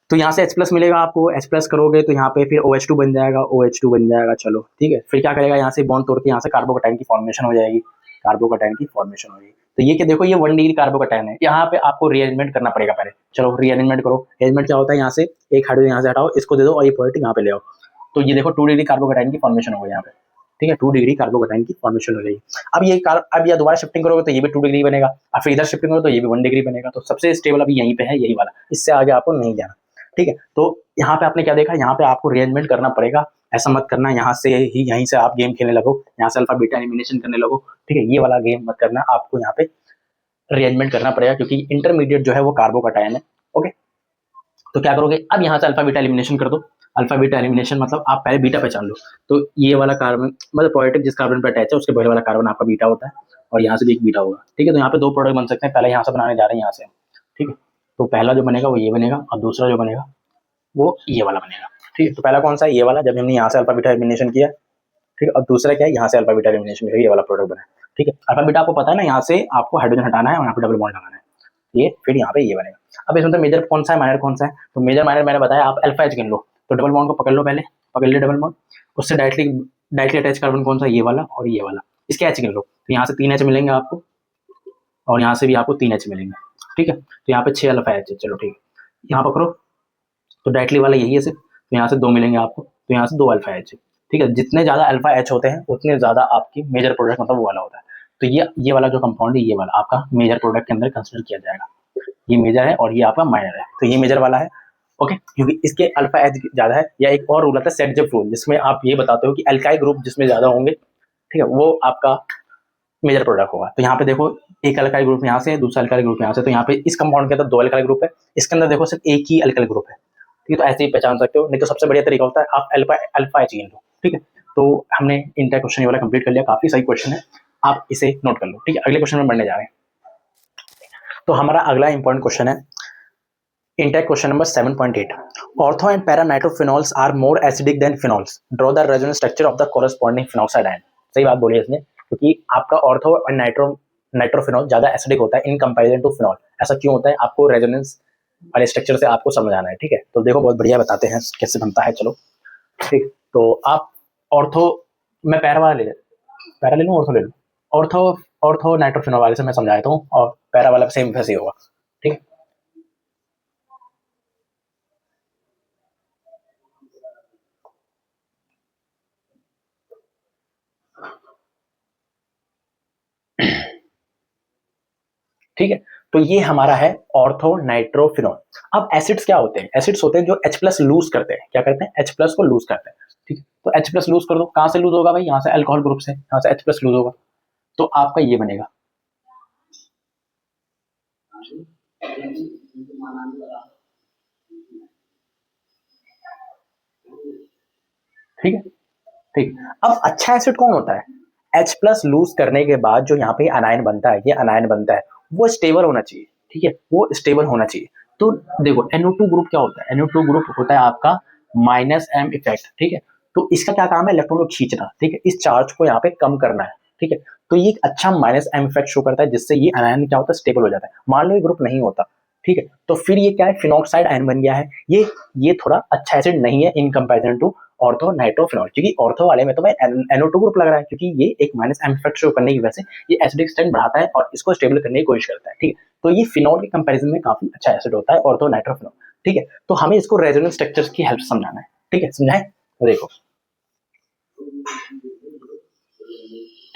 तो यहाँ से H+ मिलेगा आपको, H+ करोगे तो यहाँ पे फिर OH2 बन जाएगा, OH2 बन जाएगा, चलो ठीक है। फिर क्या करेगा, यहाँ से बॉन्ड तोड़ के यहाँ से कार्बोकैटायन की फॉर्मेशन हो जाएगी, कार्बोकैटायन की फॉर्मेशन हो जाएगी। तो ये कि देखो ये 1 डिग्री कार्बोकैटायन है, यहाँ पे आपको रीअरेंजमेंट करना पड़ेगा पहले। चलो रीअरेंजमेंट करो। रीअरेंजमेंट क्या होता है, यहाँ से एक हाइड्रोजन यहाँ से हटाओ, इसको दे दो और ये पॉजिटिव यहाँ पे ले आओ। तो ये देखो 2 डिग्री कार्बोकैटायन की फॉर्मेशन हो गई यहाँ पे, ठीक है, 2 डिग्री कार्बोकैटायन की फॉर्मेशन हो जाएगी। अब ये दोबारा शिफ्टिंग करोगे तो ये भी 2 डिग्री बनेगा, और फिर इधर शिफ्टिंग करोगे तो ये भी 1 डिग्री बनेगा। तो सबसे स्टेबल अभी यहीं पे है, यही वाला, इससे आगे आपको नहीं जाना, ठीक है। तो यहाँ पे आपने क्या देखा, यहाँ पे आपको रीअरेंजमेंट करना पड़ेगा। ऐसा मत करना यहाँ से ही यहीं से आप गेम खेलने लगो, यहाँ से अल्फा बीटा एलिमिनेशन करने लगो, ठीक है, ये वाला गेम मत करना, आपको यहाँ पे रीअरेंजमेंट करना पड़ेगा क्योंकि इंटरमीडिएट जो है वो कार्बोकैटायन है, ओके। तो क्या करोगे, अब यहाँ से अल्फा बीटा एलिमिनेशन कर दो। अल्फा बीटा एलिमिनेशन मतलब आप पहले बीटा पहचान लो। तो ये वाला कार्बन, मतलब पॉजिटिव जिस कार्बन पर अटैच है उसके पहले वाला कार्बन आपका बीटा होता है और यहाँ से भी एक बीटा होगा, ठीक है। तो यहाँ पे दो प्रोडक्ट बन सकते हैं, पहले यहाँ से बनाने जा रहे हैं, यहाँ से, ठीक है। तो पहला जो बनेगा वो ये बनेगा और दूसरा जो बनेगा वो ये वाला बनेगा, ठीक है। तो पहला कौन सा है, ये वाला, जब हमने यहाँ से अल्फा बीटा एलिमिनेशन किया, ठीक है। और दूसरा क्या है, यहाँ से अल्फा बीटा एलिमिनेशन किया, ये वाला प्रोडक्ट बना, ठीक है। अल्फा बीटा आपको पता है ना, यहाँ से आपको हाइड्रोजन हटाना है और यहाँ पे डबल बॉन्ड लगाना है, ये फिर यहाँ पे ये बनेगा। अब इसमें तो मेजर कौन सा है, माइनर कौन सा है, तो मेजर माइनर मैंने बताया, आप अल्फा एच गिन लो। तो डबल बॉन्ड को पकड़ लो, पहले पकड़ ले डबल बॉन्ड, उससे डायरेक्टली डायरेक्टली अटैच कार्बन कौन सा, ये वाला और ये वाला, इसके एच गिन लो। तो यहाँ से 3 एच मिलेंगे आपको और यहाँ से भी आपको 3 एच मिलेंगे, ठीक है। तो यहाँ पे 6 अल्फा एच है, चलो ठीक है। यहाँ पकड़ो, तो डायरेक्टली वाला यही है सिर्फ, तो यहाँ से 2 मिलेंगे आपको, तो यहाँ से 2 अल्फा एच है, ठीक है। जितने ज़्यादा अल्फा एच होते हैं उतने ज़्यादा आपकी मेजर प्रोडक्ट मतलब वो वाला होता है। तो ये वाला जो कंपाउंड है, ये वाला आपका मेजर प्रोडक्ट के अंदर कंसिडर किया जाएगा। ये मेजर है और ये आपका माइनर है, तो ये मेजर वाला है, ओके, क्योंकि इसके अल्फा एच ज्यादा है। या एक और रूल आता है सेट रूल, जिसमें आप ये बताते हो कि एल्काइल ग्रुप जिसमें ज्यादा होंगे, ठीक है, वो आपका मेजर प्रोडक्ट होगा। तो यहाँ पे देखो एक अल्काइल ग्रुप यहाँ से, दूसरा अल्काइल ग्रुप यहाँ से, तो यहाँ पे इस कंपाउंड के अंदर 2 अल्काइल ग्रुप है, इसके अंदर देखो सिर्फ एक ही अल्काइल ग्रुप है, ठीक है। तो ऐसे ही पहचान सकते हो, नहीं तो सबसे बढ़िया तरीका होता है आप अल्फा एच गिन लो, ठीक है। तो हमने इंटर क्वेश्चन ये वाला कंप्लीट कर लिया, काफी सही क्वेश्चन है, आप इसे नोट कर लो, ठीक है। अगले क्वेश्चन में बढ़ने जा रहे हैं। तो हमारा अगला इंपॉर्टेंट क्वेश्चन है intext question number 7.8, ortho and para nitrophenols are more acidic than phenols, draw the resonance structure of the corresponding phenoxide ion. सही बात बोली है इसने, क्योंकि आपका ऑर्थो और नाइट्रोफिनॉल ज्यादा एसिडिक होता है इन कंपैरिजन टू फिनॉल। ऐसा क्यों होता है, आपको रेजोनेंस वाले स्ट्रक्चर से आपको समझाना है, ठीक है। तो देखो बहुत बढ़िया बताते हैं कैसे बनता है, चलो ठीक। तो आप ऑर्थो, मैं पैरा वाला पैरा ले लूँ, ऑर्थो ले लूँ, ऑर्थो ऑर्थो नाइट्रोफिनॉल वाले से मैं समझाता हूँ और पैरा वाला सेम वैसे ही होगा, ठीक है। ठीक है। तो ये हमारा है ऑर्थो नाइट्रोफिनॉल। अब एसिड्स क्या होते हैं? एसिड्स होते हैं जो H प्लस लूज करते हैं। क्या करते हैं? H प्लस को लूज करते हैं। ठीक है, तो H प्लस लूज कर दो, कहां से लूज होगा भाई? यहाँ से अल्कोहल ग्रुप से, यहाँ से H प्लस लूज होगा, तो आपका ये बनेगा। ठीक है, ठीक। अब अच्छा एसिड कौन होता है? H प्लस लूज करने के बाद जो यहाँ पे अनायन बनता है, ये अनायन बनता है, वो स्टेबल होना चाहिए। ठीक है, वो स्टेबल होना चाहिए। तो देखो NO2 ग्रुप क्या होता है? NO2 ग्रुप होता है आपका -M इफेक्ट। ठीक है, तो इसका क्या काम है? इलेक्ट्रॉन को खींचना। ठीक है, इस चार्ज को यहाँ पे कम करना है। ठीक है, तो ये एक अच्छा -M इफेक्ट शो करता है, जिससे ये अनायन क्या होता है? स्टेबल हो जाता है। मान लो ये ग्रुप नहीं होता, ठीक है, तो फिर ये क्या है? फिनॉक्साइड आयन बन गया है। ये थोड़ा अच्छा एसिड नहीं है in comparison to ortho nitrophenol, क्योंकि ऑर्थो वाले में तो भाई NO2 ग्रुप लग रहा है, क्योंकि ये एक -M इफेक्ट शो करने की वजह से ये एसिडिक स्ट्रेंथ बढ़ाता है और इसको स्टेबल करने की कोशिश करता है। ठीक है, तो ये फिनॉल के कंपैरिजन में काफी अच्छा एसिड होता है ऑर्थो नाइट्रोफिनॉल। ठीक है, तो हमें इसको रेजोनेंस स्ट्रक्चर की हेल्प से समझाना है। ठीक है, समझाएं? तो देखो,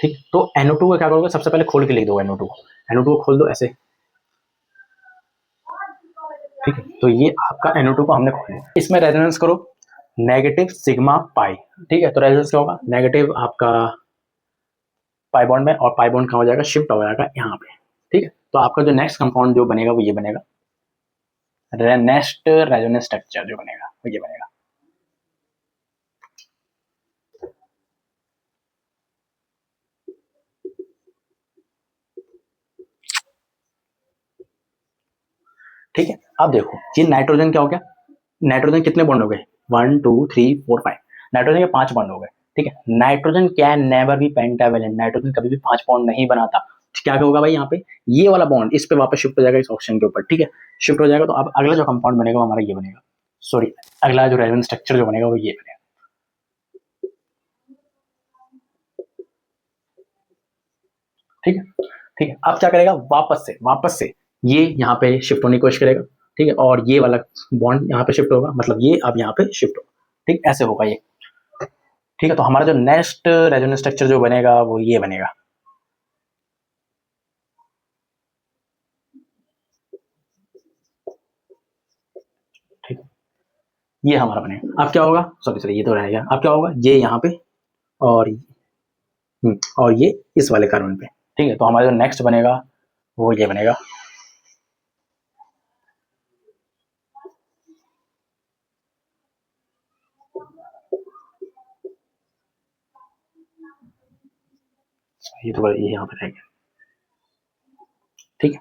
ठीक, तो NO2 का क्या करोगे? सबसे पहले खोल के लिख दो NO2 को। NO2 को खोल दो ऐसे। ठीक है, तो ये आपका NO2 को हमने खोल लिया। इसमें रेजोनेंस करो, नेगेटिव सिग्मा पाई। ठीक है, तो रेजोनेंस क्या होगा? नेगेटिव आपका पाई बॉन्ड में, और पाई बॉन्ड कहाँ हो जाएगा? शिफ्ट हो जाएगा यहाँ पे। ठीक है, तो आपका जो नेक्स्ट कंपाउंड जो बनेगा वो ये बनेगा। नेक्स्ट रेजोनेंस स्ट्रक्चर जो बनेगा वो ये बनेगा। ठीक है, अब देखो ये नाइट्रोजन क्या हो गया? नाइट्रोजन कितने बॉन्ड हो गए? 1 2 3 4 5। नाइट्रोजन के 5 बॉन्ड हो गए। ठीक है, nitrogen can never be pentavalent. Nitrogen कभी भी 5 बॉन्ड नहीं बनाता। क्या होगा भाई? यहाँ पे ये वाला बॉन्ड इस पे वापस शिफ्ट हो जाएगा, इस ऑप्शन के ऊपर। ठीक है, शिफ्ट हो जाएगा, तो अब अगला जो कंपाउंड बनेगा वो हमारा ये बनेगा। सॉरी, अगला जो रेजोनेंस स्ट्रक्चर जो बनेगा वो ये बनेगा। ठीक है, ठीक है, अब क्या करेगा? वापस से ये यहाँ पे शिफ्ट होने की कोशिश करेगा। ठीक है, और ये वाला बॉन्ड यहाँ पे शिफ्ट होगा, मतलब ये अब यहाँ पे शिफ्ट होगा। ठीक, ऐसे होगा ये। ठीक है, तो हमारा जो नेक्स्ट रेजोनेंस स्ट्रक्चर जो बनेगा वो ये बनेगा। ठीक, ये हमारा बनेगा। अब क्या होगा? सॉरी, ये तो रहेगा। अब क्या होगा? ये यहाँ पे, और और ये इस वाले कार्बन पे। ठीक है, तो हमारा जो नेक्स्ट बनेगा वो ये बनेगा। ये तो ये यहाँ पे रहेगा। ठीक है,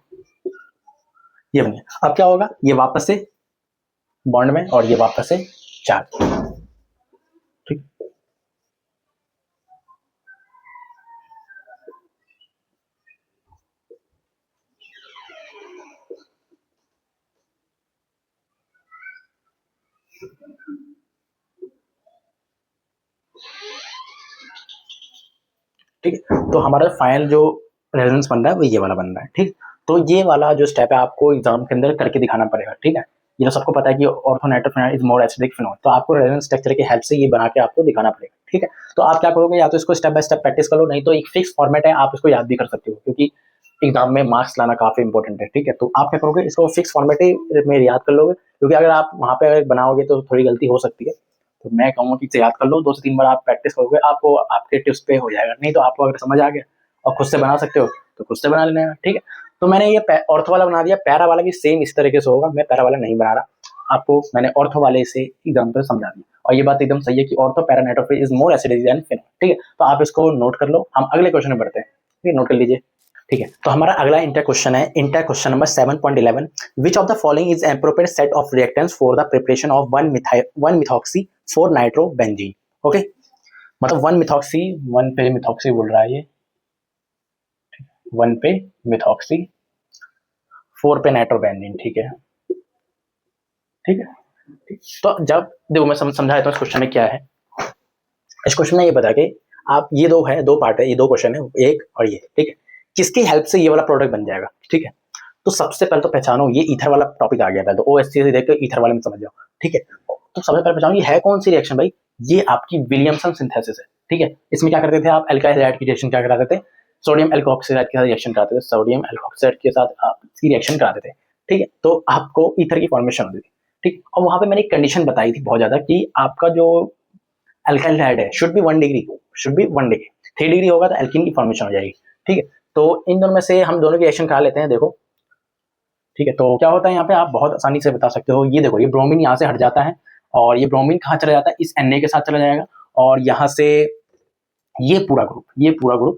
ये बन गया। अब क्या होगा? ये वापस से बॉन्ड में, और ये वापस से चार्ज। ठीक, ठीक है, तो हमारा फाइनल जो रेजोनेंस बन रहा है वो ये वाला बन रहा है। ठीक, तो ये वाला जो स्टेप है आपको एग्जाम के अंदर करके दिखाना पड़ेगा। ठीक है, ये तो सबको पता है कि ortho nitrophenol is more acidic phenol, तो आपको रेजोनेंस स्ट्रक्चर की हेल्प से ये बना के आपको दिखाना पड़ेगा। ठीक है, तो आप क्या करोगे? या तो इसको स्टेप बाय स्टेप प्रैक्टिस कर लो, नहीं तो एक फिक्स फॉर्मेट है, आप इसको याद भी कर सकते हो, क्योंकि एग्जाम में मार्क्स लाना काफी इंपॉर्टेंट है। ठीक है, तो आप क्या करोगे? इसको फिक्स फॉर्मेट में याद कर लोगे, क्योंकि अगर आप वहां पे बनाओगे तो थोड़ी गलती हो सकती है। तो मैं कहूँगा कि इसे याद कर लो, 2 से 3 बार आप प्रैक्टिस करोगे, आपको आपके टिप्स पे हो जाएगा। नहीं तो आपको अगर समझ आ गया और खुद से बना सकते हो तो खुद से बना लेना है। ठीक है, तो मैंने ये ऑर्थो वाला बना दिया। पैरा वाला भी सेम इस तरीके से होगा। मैं पैरा वाला नहीं बना रहा, आपको मैंने ऑर्थो वाले से एग्जाम्पल समझा दिया, और ये बात एकदम सही है कि ortho para nitrophenol is more acidic than phenol. ठीक है, तो आप इसको नोट कर लो। हम अगले क्वेश्चन में बढ़ते हैं। ठीक है, नोट कर लीजिए। ठीक है, तो हमारा अगला इंटर क्वेश्चन है, inter question number 7.11। Which of the following is appropriate set of reactants for the preparation of 1 methoxy 4 nitrobenzene. Okay, मतलब 1 मिथॉक्सी, 1 पे मिथॉक्सी बोल रहा है ये, 1 पे मिथॉक्सी, 4 पे नाइट्रोबेंजीन। ठीक है, ठीक है, तो जब देखो मैं समझा देता हूँ इस क्वेश्चन में क्या है। इस क्वेश्चन में ये बता के आप, ये दो है, दो पार्ट है, ये दो क्वेश्चन है, एक और ये। ठीक है, किसकी हेल्प से ये वाला प्रोडक्ट बन जाएगा? ठीक है, तो सबसे पहले तो पहचानो, ये ईथर वाला टॉपिक आ गया, पहले तो OH से देख के ईथर वाले में समझ जाओ। ठीक है, तो सबसे पहले पहचानो ये है कौन सी रिएक्शन भाई? ये आपकी विलियमसन सिंथेसिस है। ठीक है, इसमें क्या करते थे आप? अल्काइल हैलाइड की रिएक्शन क्या कराते थे? सोडियम एल्कोक्साइड के साथ रिएक्शन कराते थे, सोडियम एल्कोक्साइड के साथ इसकी रिएक्शन कराते थे, ठीक है। तो आपको ईथर की फॉर्मेशन होती थी, ठीक। और वहां पे मैंने एक कंडीशन बताई थी बहुत ज्यादा कि आपका जो अल्काइल हैड है should be 1 degree, should be 1 degree. 3 degree होगा तो एल्कीन की फॉर्मेशन हो जाएगी, ठीक है। तो इन दोनों में से हम दोनों की रिएक्शन करा लेते हैं, देखो, ठीक है। तो क्या होता है यहाँ पे, आप बहुत आसानी से बता सकते हो। ये देखो, ये ब्रोमीन यहाँ से हट जाता है और ये ब्रोमीन कहाँ चला जाता है, इस Na के साथ चला जाएगा, और यहाँ से ये पूरा ग्रुप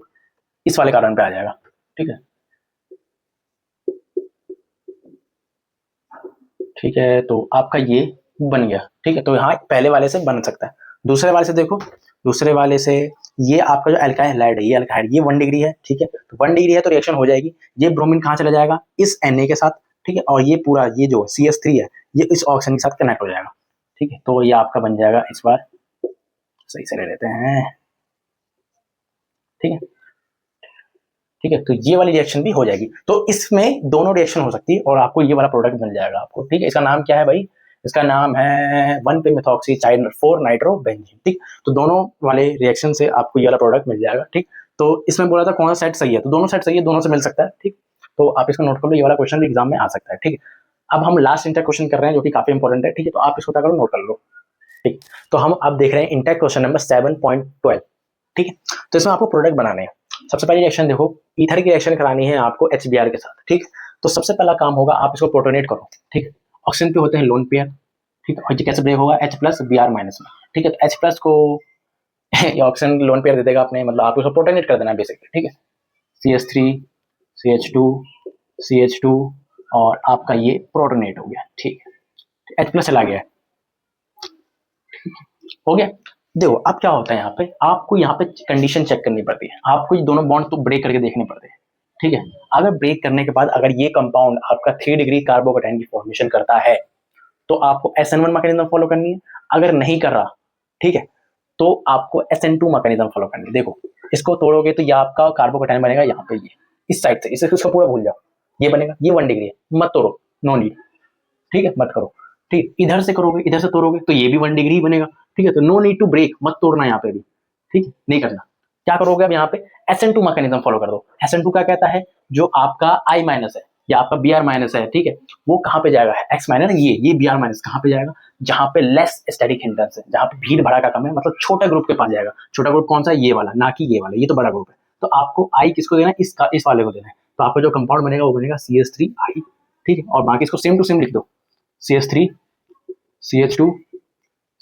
इस वाले कार्बन पे आ जाएगा, ठीक है। ठीक है, तो आपका ये बन गया, ठीक है। तो यहाँ पहले वाले से बन सकता है। दूसरे वाले से देखो, दूसरे वाले से ये आपका जो अल्काइल हैलाइड है, ये अल्काइल, ये 1 डिग्री है, ठीक है। तो 1 डिग्री है तो रिएक्शन हो जाएगी। ये ब्रोमीन कहाँ चला जाएगा, इस Na के साथ, ठीक है। और ये पूरा, ये जो CH3 है, ये इस ऑक्सीजन के साथ कनेक्ट हो जाएगा, ठीक है। तो ये आपका बन जाएगा, इस बार सही से ले लेते हैं, ठीक है, ठीक है। तो ये वाली रिएक्शन भी हो जाएगी। तो इसमें दोनों रिएक्शन हो सकती है और आपको ये वाला प्रोडक्ट मिल जाएगा आपको, ठीक है। इसका नाम क्या है भाई, इसका नाम है 1,4 नाइट्रोबेंजीन, ठीक। तो दोनों वाले रिएक्शन से आपको ये वाला प्रोडक्ट मिल जाएगा, ठीक। तो इसमें बोला था कौन सा सेट सही है, तो दोनों सेट सही है, दोनों से मिल सकता है, ठीक। तो आप इसको नोट कर लो, ये वाला क्वेश्चन भी एग्जाम में आ सकता है, ठीक है। अब हम लास्ट इंटर क्वेश्चन कर रहे हैं जो कि काफी इंपॉर्टेंट है, ठीक है। तो आप इसको क्या करो, नोट कर लो, ठीक। तो हम अब देख रहे हैं इंटर क्वेश्चन नंबर 7.12, ठीक है। तो इसमें आपको प्रोडक्ट बनाने हैं। सबसे पहली रिएक्शन देखो, ईथर की रिएक्शन करानी है आपको HBr के साथ, ठीक। तो सबसे पहला काम होगा, आप इसको प्रोटोनेट करो, ठीक। ऑक्सीजन पे होते हैं लोन पेयर, ठीक है। और ये कैसे ब्रेक होगा, H+Br- में, ठीक है। तो H+ को ये ऑक्सीजन लोन पेयर दे देगा अपने, मतलब आप उसको प्रोटोनेट कर देना बेसिकली, ठीक है। CH3 CH2 CH2 और आपका ये प्रोटोनेट हो गया, ठीक है। H+ चला गया, हो गया। देखो अब क्या होता है यहाँ पे, आपको यहाँ पे कंडीशन चेक करनी पड़ती है, आपको ये दोनों बॉन्ड तो ब्रेक करके देखने पड़ते हैं, ठीक है। अगर ब्रेक करने के बाद अगर ये कंपाउंड आपका 3 डिग्री कार्बोकेटाइन की फॉर्मेशन करता है तो आपको SN1 मैकेनिज्म फॉलो करनी है। अगर नहीं कर रहा, ठीक है, तो आपको SN2 मैकेनिज्म फॉलो करनी है। देखो इसको तोड़ोगे तो ये आपका कार्बोकेटाइन बनेगा यहाँ पे, ये इस साइड से, इसको पूरा भूल जाओ, ये बनेगा, ये 1 डिग्री है, मत तोड़ो, नो नीड, ठीक है, मत करो, ठीक। इधर से करोगे, इधर से तोड़ोगे तो ये भी 1 डिग्री बनेगा, ठीक है। तो नो नीड टू ब्रेक, मत तोड़ना यहाँ पे भी, ठीक, नहीं करना। क्या करोगे अब यहाँ पे, SN2 मैकेनिज्म फॉलो कर दो। SN2 क्या कहता है, जो आपका I- है या आपका Br- है, ठीक है, वो कहाँ पे जाएगा, X-, ये Br- कहाँ पे जाएगा, जहाँ पे लेस स्टैटिक हिंड्रेंस है, जहाँ पे भीड़ भड़ाका कम है, मतलब छोटा ग्रुप के पास जाएगा। छोटा ग्रुप कौन सा है, ये वाला, ना कि ये वाला, ये तो बड़ा ग्रुप है। तो आपको I किसको देना है, इस वाले को देना है। तो आपका जो कंपाउंड बनेगा वो बनेगा CH3I, ठीक है। और बाकी इसको सेम टू सेम लिख दो, CH3 CH2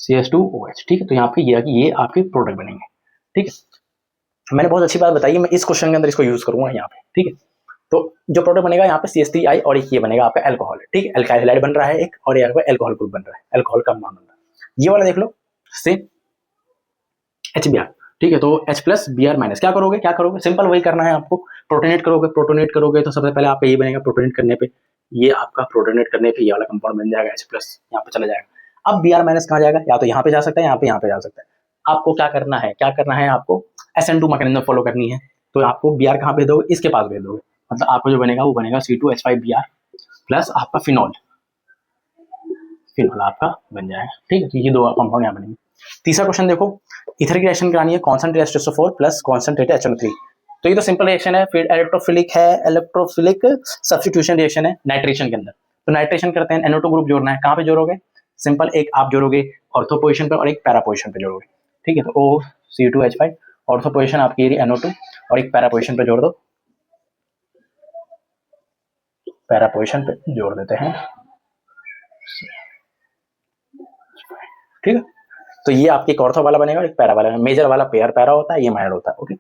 CH2OH, ठीक है। तो यहाँ पे ये आपके प्रोडक्ट बनेंगे, ठीक है। मैंने बहुत अच्छी बात बताई है, मैं इस क्वेश्चन के अंदर इसको यूज करूंगा यहाँ पे, ठीक है। तो जो प्रोडक्ट बनेगा यहाँ पे CH3I और एक ये बनेगा आपका अल्कोहल, ठीक है। अल्काइल हैलाइड बन रहा है एक, और यहाँ पे अल्कोहल ग्रुप बन रहा है, अल्कोहल कंपाउंड बन रहा है। ये वाला देख लो, सेम HBr, ठीक है। तो H+Br-, क्या करोगे, सिंपल वही करना है आपको, प्रोटोनेट करोगे तो सबसे पहले आपका ये बनेगा, प्रोटोनेट करने पे ये आपका, प्रोटोनेट करने पे ये वाला कंपाउंड बन जाएगा, H+ यहाँ पे चला जाएगा। अब Br- कहाँ जाएगा, या तो यहाँ पे जा सकता है, यहाँ पे जा सकता है। आपको क्या करना है, आपको SN2 मैकेनिज्म फॉलो करनी है। तो आपको Br कहाँ भेज दोगे, इसके पास भेज दोगे, मतलब आपको जो बनेगा वो बनेगा C2H5Br प्लस आपका फिनॉल आपका बन जाएगा, ठीक है। तो ये दो कंपाउंड यहाँ बनेंगे। तीसरा क्वेश्चन देखो, ईथर की रिएक्शन करानी है, concentrate H2SO4 plus concentrate HNO3। तो ये तो सिंपल रिएक्शन है, फिर इलेक्ट्रोफिलिक सब्स्टिट्यूशन रिएक्शन है नाइट्रेशन के अंदर। तो नाइट्रेशन करते हैं, NO2 ग्रुप जोड़ना है, कहाँ पे जोड़ोगे, सिंपल एक आप जोड़ोगे ऑर्थो पोजिशन पर और एक पैरा पोजिशन पे जोड़ोगे, ठीक है। तो OC2H5 ऑर्थो पोजिशन आपकी NO2 और एक पैरा पोजिशन पे जोड़ दो, पैरा पोजिशन पे जोड़ देते हैं, ठीक है। तो ये आपके एक ऑर्थो वाला बनेगा और एक पैरा वाला, मेजर वाला पेयर पैरा होता है, ये माइनर होता है, ओके।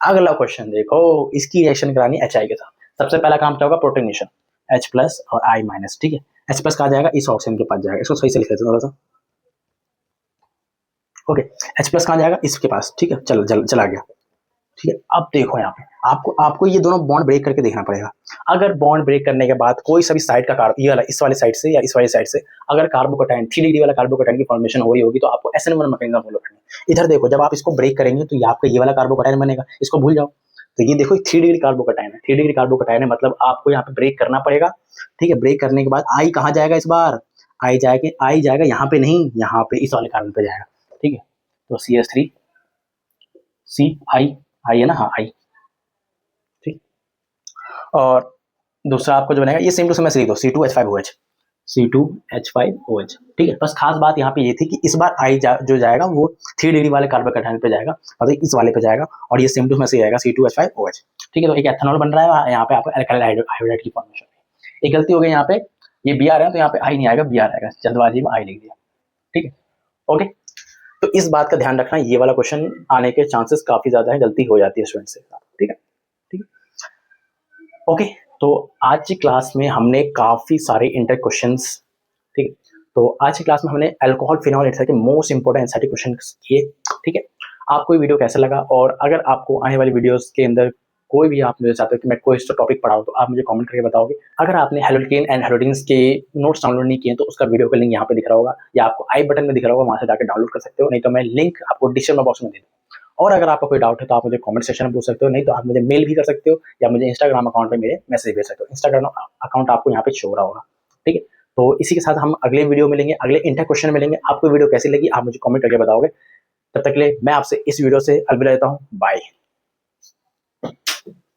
अगला क्वेश्चन देखो, इसकी रिएक्शन करानी HI के साथ। सबसे पहला काम क्या होगा, प्रोटोनेशन, H+ और I-, ठीक है। H+ कहाँ जाएगा, इस ऑक्सीजन के पास जाएगा, इसको सही से लिख लेते हैं थोड़ा सा, ओके। H+ कहाँ जाएगा, इसके पास, ठीक है, चला गया, ठीक है। अब देखो यहाँ पे आपको ये दोनों बॉन्ड ब्रेक करके देखना पड़ेगा। अगर बॉन्ड ब्रेक करने के बाद कोई सभी साइड का कार्बन, ये वाला इस वाले साइड से या इस वाले साइड से अगर कार्बोकेटाइन 3 डिग्री वाला कार्बोकेटाइन की फॉर्मेशन हो रही होगी तो आपको SN1 मैकेनिज्म फॉलो करना है। इधर देखो, जब आप इसको ब्रेक करेंगे तो ये आपका ये वाला कार्बोकेटाइन बनेगा, इसको भूल जाओ। तो ये देखो 3 डिग्री कार्बोकेटाइन है, 3 डिग्री कार्बोकेटाइन है, मतलब आपको यहाँ पे ब्रेक करना पड़ेगा, ठीक है। ब्रेक करने के बाद I कहाँ जाएगा, इस बार I जाएगा यहाँ पे नहीं, यहाँ पे इस वाले कार्बन पे जाएगा, ठीक है। तो CH3 C I है ना, हाँ I, और दूसरा आपको जो बनेगा ये सेम टू सेम ऐसे लिख दो C2H5OH, C2H5OH, ठीक है। बस खास बात यहाँ पे ये थी कि इस बार जो जाएगा वो 3 डिग्री वाले कार्बन कैटायन पे जाएगा, मतलब इस वाले पे जाएगा, और ये सेम टू सेम ऐसे जाएगा C2H5OH, ठीक है। तो एक एथेनॉल बन रहा है, यहाँ पे आपको अल्काइल हाइड्राइड की फॉर्मेशन है। एक गलती हो गई यहाँ पे, ये Br है तो यहाँ पे I नहीं आएगा, Br आएगा, जल्दबाजी में I लिख दिया, ठीक है। ओके, तो इस बात का ध्यान रखना, ये वाला क्वेश्चन आने के चांसेस काफी ज्यादा है, गलती हो जाती है स्टूडेंट से, ठीक है, ठीक है। ओके, तो आज की क्लास में हमने काफी सारे इंटर क्वेश्चंस, ठीक है। तो आज की क्लास में हमने अल्कोहल फिनॉल एथर के मोस्ट इंपोर्टेंट एनसीईआरटी क्वेश्चन किए, ठीक है। आपको ये वीडियो कैसा लगा, और अगर आपको आने वाली वीडियोस के अंदर कोई भी आप मुझे चाहते हो कि मैं कोई सा टॉपिक पढ़ाऊँ, तो आप मुझे कमेंट करके बताओगे। अगर आपने हैलोकेन एंड हैलोडिन्स के नोट्स डाउनलोड नहीं किए तो उसका वीडियो का लिंक यहाँ पे दिख रहा होगा, या आपको आई बटन में दिख रहा होगा, वहाँ से जाकर डाउनलोड कर सकते हो, नहीं तो मैं लिंक आपको डिस्क्रिप्शन बॉक्स में दे दूँ। और अगर आपका कोई डाउट है तो आप मुझे कमेंट सेक्शन में पूछ सकते हो, नहीं तो आप मुझे मेल भी कर सकते हो, या मुझे इंस्टाग्राम अकाउंट पे मेरे मैसेज भेज सकते हो। इंस्टाग्राम अकाउंट आपको यहाँ पे शो रहा होगा, ठीक है। तो इसी के साथ हम अगले वीडियो मिलेंगे, अगले इंटर क्वेश्चन मिलेंगे। आपको वीडियो कैसी लगी आप मुझे कमेंट करके बताओगे। तब तक के लिए मैं आपसे इस वीडियो से अलविदा लेता हूँ, बाय।